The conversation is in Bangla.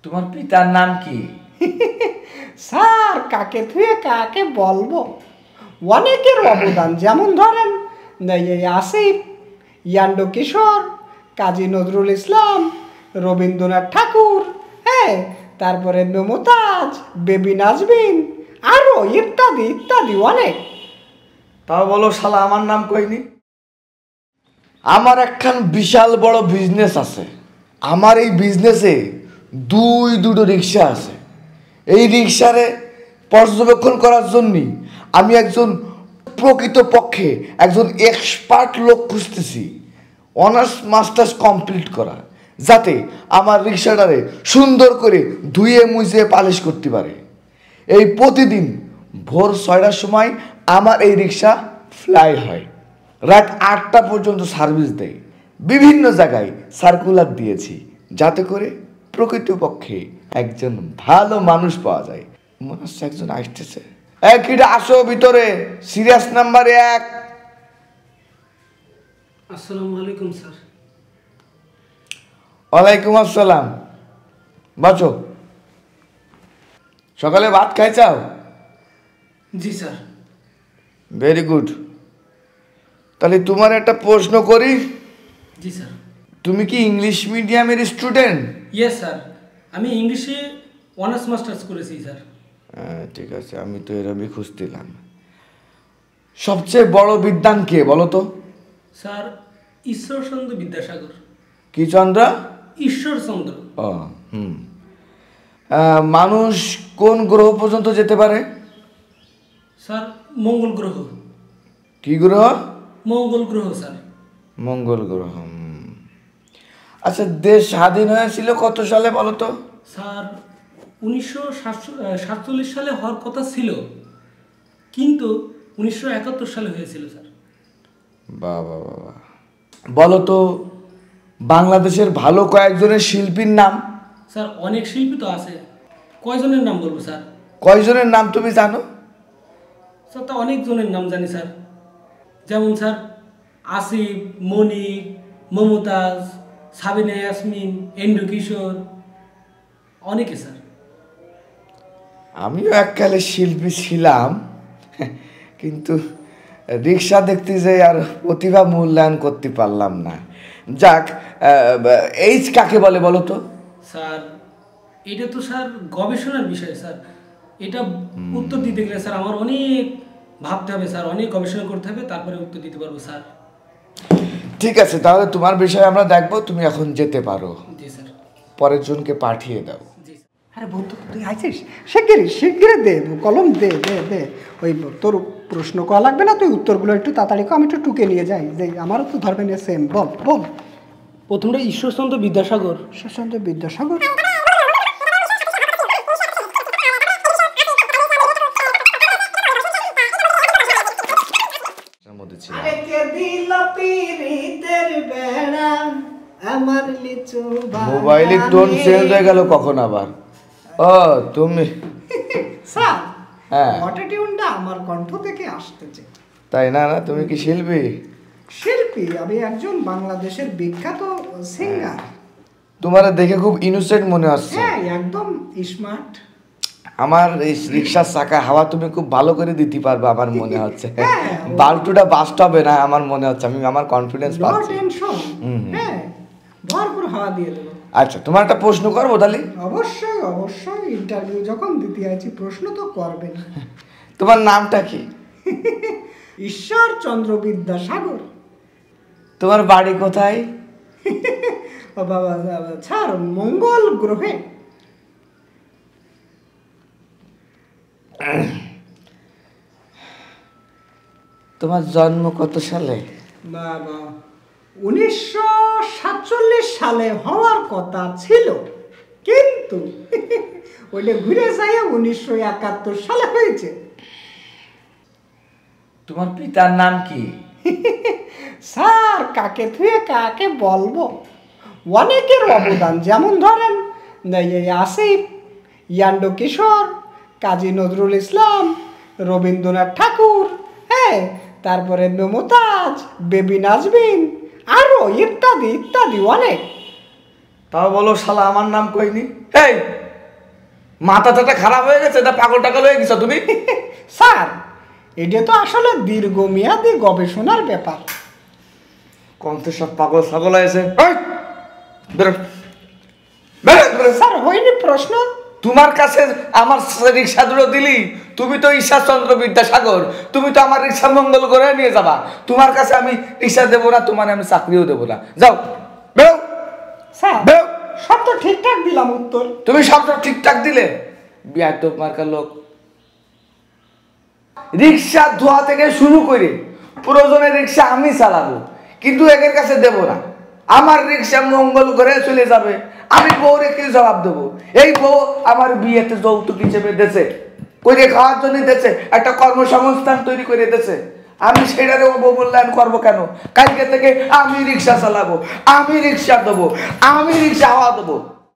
তোমার পিতার নাম কি? স্যার কাকে থুয়ে কাকে বলবো, অনেকের অবদান, যেমন ধরেন আসিফ, ইয়ান্ডো কিশোর, কাজী নজরুল ইসলাম, রবীন্দ্রনাথ ঠাকুর, হ্যাঁ, তারপরে মমতাজ, বেবি নাজবিন, আরো ইত্যাদি ইত্যাদি অনেক। তাও বলো শালা আমার নাম কইনি। আমার একখান বিশাল বড় বিজনেস আছে। আমার এই বিজনেসে দুটো রিক্সা আছে। এই রিক্সারে পর্যবেক্ষণ করার জন্যই আমি একজন প্রকৃতপক্ষে একজন এক্সপার্ট লোক খুঁজতেছি, অনার্স মাস্টার্স কমপ্লিট করা, যাতে আমার রিক্সাটারে সুন্দর করে ধুয়ে মুছে পালিশ করতে পারে। এই প্রতিদিন ভোর 6টার সময় আমার এই রিক্সা ফ্লাই হয়, রাত 8টা পর্যন্ত সার্ভিস দেয়। বিভিন্ন জায়গায় সার্কুলার দিয়েছি যাতে করে প্রকৃতপক্ষে একজন ভালো মানুষ পাওয়া যায়। মনে হচ্ছে একজন আসতেছে। কিটা আসো ভিতরে, সিরিয়াস নাম্বার 1। আসসালামু আলাইকুম স্যার। ওয়ালাইকুম আসসালাম। বাঁচো, সকালে ভাত খাইছাও? জি স্যার। Very good. তাহলে তোমার একটা প্রশ্ন করি। জি স্যার। তুমি কি ইংলিশ মিডিয়ামের স্টুডেন্ট? ইয়েস স্যার, আমি ইংলিশে অনার্স মাস্টার্স করেছি স্যার। ঠিক আছে, আমি তো এরকমই খুঁজছিলাম। সবচেয়ে বড় বিদ্বান কে বলো তো? স্যার ঈশ্বরচন্দ্র বিদ্যাসাগর। কি চন্দ্র? ঈশ্বরচন্দ্র। ও মানুষ কোন গ্রহ পর্যন্ত যেতে পারে? স্যার মঙ্গল গ্রহ। কি গ্রহ? মঙ্গল গ্রহ স্যার। মঙ্গল গ্রহ। আচ্ছা, দেশ স্বাধীন হয়েছিল কত সালে বলো তো? স্যার 1947 সালে হওয়ার কথা ছিল, কিন্তু 1971 সালে হয়েছিল স্যার। বাবা বাবা, বলো তো বাংলাদেশের ভালো কয়েকজনের শিল্পীর নাম। স্যার অনেক শিল্পী তো আছে, কয়জনের নাম বলবো স্যার? কয়জনের নাম তুমি জানো? স্যার তা অনেকজনের নাম জানি স্যার, যেমন স্যার আসিফ, মনির, মমতাজ, সাবিনা ইয়াসমিন, এন্ডু কিশোর, অনেকে স্যার। আমিও এককালে শিল্পী ছিলাম, কিন্তু রিক্সা দেখতে যাই আর প্রতিভা মূল্যায়ন করতে পারলাম না। যাক, এইচ কাকে বলে বলো তো? স্যার এটা তো স্যার গবেষণার বিষয় স্যার, এটা উত্তর দিতে গেলে স্যার আমার অনেক ভাবতে হবে স্যার, অনেক গবেষণা করতে হবে, তারপরে উত্তর দিতে পারবো স্যার। ঠিক আছে, তাহলে তোমার বিষয়ে আমরা দেখবো, তুমি এখন যেতে পারো। জি স্যার। পরের জনকে পাঠিয়ে দাও। জি স্যার। আরে বন্ধু, তুই আইছিস, শিগগিরি শিগগিরি দে, কলম দে দে দে। ওই তোর প্রশ্ন করা লাগবে না, তুই উত্তরগুলো একটু তাড়াতাড়ি কর, আমি একটু টুকে নিয়ে যাই। যে আমারও তো ধরবে না, সেম। বল বল। প্রথমটা ঈশ্বরচন্দ্র বিদ্যাসাগর। ঈশ্বরচন্দ্র বিদ্যাসাগর? মোবাইলের টোন চেঞ্জ হয়ে গেল কখন আবার? ও তুমি? স্যার হ্যাঁ, অটোটিউনটা আমার কণ্ঠ থেকে আসতেছে। তাই না? না, তুমি কি শিল্পী? শিল্পী, আমি একজন বাংলাদেশের বিখ্যাত সিঙ্গার। তোমার দেখে খুব ইনোসেন্ট মনে হচ্ছে। হ্যাঁ, একদম স্মার্ট। আমার এই রিক্সার চাকা হাওয়া তুমি খুব ভালো করে দিতে পারবে আমার মনে হচ্ছে। বাল্টুটা বাস্ট হবে না আমার মনে হচ্ছে, আমি আমার কনফিডেন্স পাচ্ছি। No tension. হ্যাঁ, ভরপুর হাওয়া দিয়ে দেবো। আচ্ছা, তোমার একটা প্রশ্ন করবো তাহলে? অবশ্যই অবশ্যই, ইন্টারভিউ যখন দিতে আছি প্রশ্ন তো করবেন। তোমার নামটা কি? ঈশ্বরচন্দ্র বিদ্যাসাগর। তোমার বাড়ি কোথায়? ও বাবা, স্যার মঙ্গল গ্রহে। তোমার জন্ম কত সালে? বাবা 1947 সালে হওয়ার কথা ছিল, কিন্তু ওইটা ঘুরে যায় 1971 সালে হয়েছে। তোমার পিতার নাম কি? স্যার কাকে থুয়ে কাকে বলবো, অনেকের অবদান, যেমন ধরেন আসিফ, ইয়ান্ডো কিশোর, কাজী নজরুল ইসলাম, রবীন্দ্রনাথ ঠাকুর, হ্যাঁ, তারপরে মমতাজ, বেবি নাজবিন, আরো ইত্যাদি ইত্যাদি অনেক। তাও বলো শালা আমার নাম কইনি। এই মাথা টাটা খারাপ হয়ে গেছে, এটা পাগল টাগল হয়ে গেছো তুমি? স্যার এটা তো আসলে দীর্ঘমেয়াদী গবেষণার ব্যাপার। কণ্ঠে সব পাগল ছাগল হয়েছে। এই, বেরো, বেরো, বেরো। স্যার হয়নি প্রশ্ন। তোমার কাছে আমার রিক্সা দুটো দিলি, তুমি তো ঈশ্বরচন্দ্র বিদ্যাসাগর, তুমি তো আমার রিক্সা মঙ্গল করে নিয়ে যাবা। তোমার কাছে আমি রিক্সা দেবো না, তোমার আমি চাকরিও দেবো না। যাও, বেরো, স্যার বেরো। সব তো ঠিকঠাক দিলাম উত্তর। তুমি সব ঠিকঠাক দিলে, বিয়ার তো মার্কার লোক। রিক্সা ধোয়া থেকে শুরু করে প্রয়োজনে রিক্সা আমি চালাবো, কিন্তু একের কাছে দেব না। আমার রিক্সা মঙ্গল করে চলে যাবে, আমি বউরে কি জবাব দেবো? এই বউ আমার বিয়েতে যৌতুক হিসেবে দেছে, করে খাওয়ার জন্য দেছে, একটা কর্মসংস্থান তৈরি করে দেছে। আমি সেটারে অবমূল্যায়ন করবো কেন? কালকে থেকে আমি রিক্সা চালাবো, আমি রিক্সা দেবো, আমি রিক্সা হাওয়া দেবো।